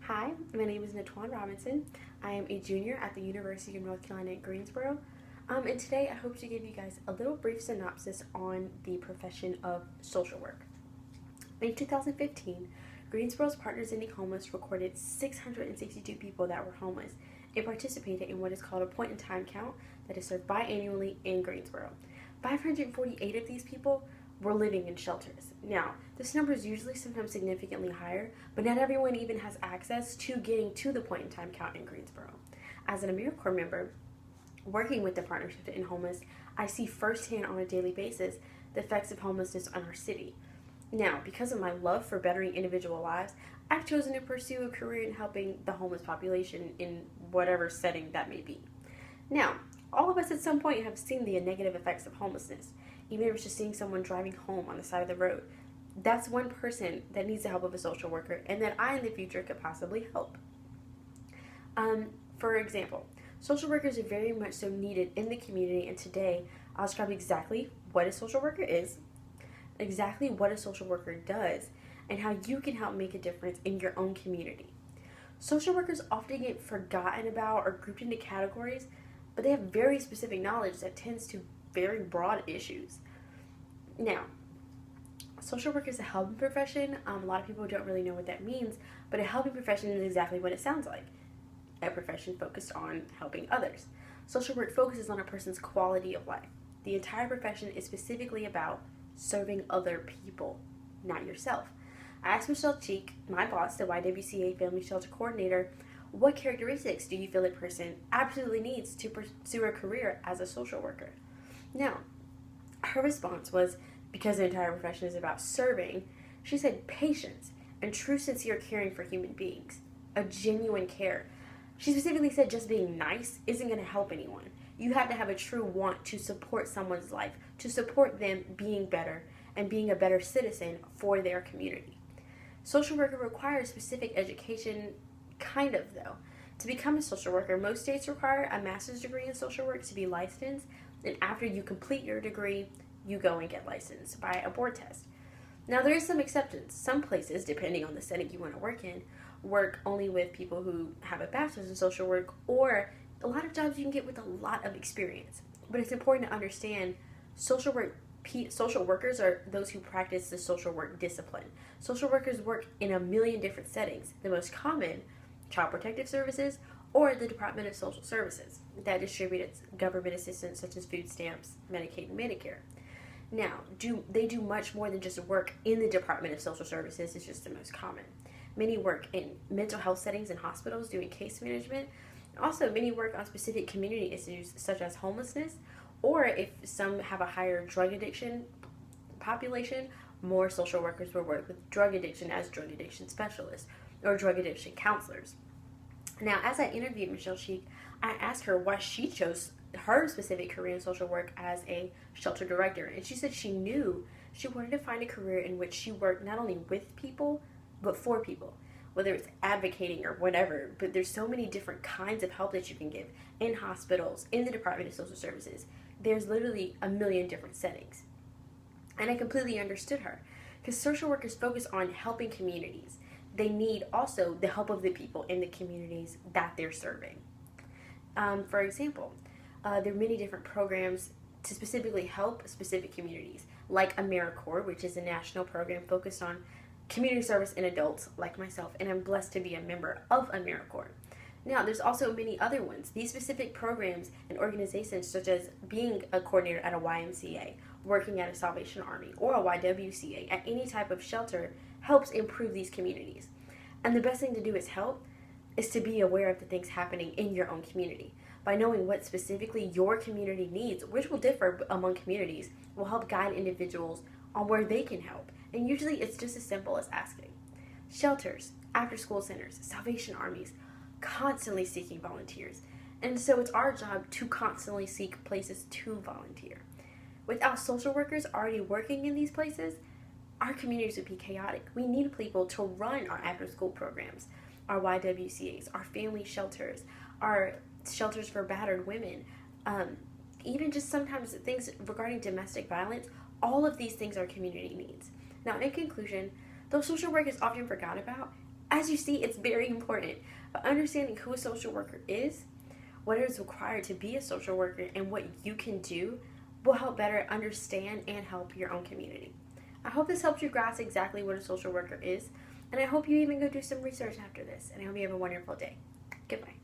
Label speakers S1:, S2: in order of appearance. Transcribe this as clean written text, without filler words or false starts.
S1: Hi, my name is Na-Twan Robinson. I am a junior at the University of North Carolina at Greensboro. And today I hope to give you guys a little brief synopsis on the profession of social work. In 2015, Greensboro's Partners Ending Homeless recorded 662 people that were homeless and participated in what is called a point-in-time count that is served biannually in Greensboro. 548 of these people were living in shelters. Now, this number is usually sometimes significantly higher, but not everyone even has access to getting to the point-in-time count in Greensboro. As an AmeriCorps member, working with the Partnership to End Homeless, I see firsthand on a daily basis the effects of homelessness on our city. Now, because of my love for bettering individual lives, I've chosen to pursue a career in helping the homeless population in whatever setting that may be. Now, all of us at some point have seen the negative effects of homelessness, even if it's just seeing someone driving home on the side of the road. That's one person that needs the help of a social worker and that I in the future could possibly help. For example, social workers are very much so needed in the community, and today I'll describe exactly what a social worker is, exactly what a social worker does, and how you can help make a difference in your own community. Social workers often get forgotten about or grouped into categories, but they have very specific knowledge that tends to very broad issues. Now, social work is a helping profession. A lot of people don't really know what that means, but a helping profession is exactly what it sounds like. A profession focused on helping others. Social work focuses on a person's quality of life. The entire profession is specifically about serving other people, not yourself. I asked Michelle Cheek, my boss, the YWCA Family Shelter Coordinator, what characteristics do you feel a person absolutely needs to pursue a career as a social worker? Now, her response was, because the entire profession is about serving, she said patience and true sincere caring for human beings, a genuine care. She specifically said just being nice isn't going to help anyone. You have to have a true want to support someone's life, to support them being better and being a better citizen for their community. Social worker requires specific education, kind of though. To become a social worker, most states require a master's degree in social work to be licensed, and after you complete your degree, you go and get licensed by a board test. Now, there is some exceptions. Some places, depending on the setting you want to work in, work only with people who have a bachelor's in social work, or a lot of jobs you can get with a lot of experience. But it's important to understand social workers are those who practice the social work discipline. Social workers work in a million different settings. The most common, Child Protective Services, or the Department of Social Services that distributes government assistance such as food stamps, Medicaid, and Medicare. Now, they do much more than just work in the Department of Social Services. It's just the most common. Many work in mental health settings in hospitals doing case management. Also, many work on specific community issues such as homelessness, or if some have a higher drug addiction population, more social workers will work with drug addiction as drug addiction specialists or drug addiction counselors. Now, as I interviewed Michelle Cheek, I asked her why she chose her specific career in social work as a shelter director. And she said she knew she wanted to find a career in which she worked not only with people, but for people. Whether it's advocating or whatever, but there's so many different kinds of help that you can give in hospitals, in the Department of Social Services. There's literally a million different settings. And I completely understood her, because social workers focus on helping communities. They need also the help of the people in the communities that they're serving. For example, there are many different programs to specifically help specific communities, like AmeriCorps, which is a national program focused on community service in adults like myself, and I'm blessed to be a member of AmeriCorps. Now, there's also many other ones. These specific programs and organizations, such as being a coordinator at a YMCA, working at a Salvation Army, or a YWCA, at any type of shelter, helps improve these communities. And the best thing to do is to be aware of the things happening in your own community. By knowing what specifically your community needs, which will differ among communities, will help guide individuals on where they can help. And usually it's just as simple as asking. Shelters, after-school centers, Salvation Armies, constantly seeking volunteers. And so it's our job to constantly seek places to volunteer. Without social workers already working in these places, our communities would be chaotic. We need people to run our after-school programs, our YWCAs, our family shelters, our shelters for battered women, even just sometimes things regarding domestic violence. All of these things are community needs. Now, in conclusion, though social work is often forgot about, As you see, it's very important. But understanding who a social worker is, what is required to be a social worker, and what you can do will help better understand and help your own community. I hope this helps you grasp exactly what a social worker is, and I hope you even go do some research after this, and I hope you have a wonderful day. Goodbye.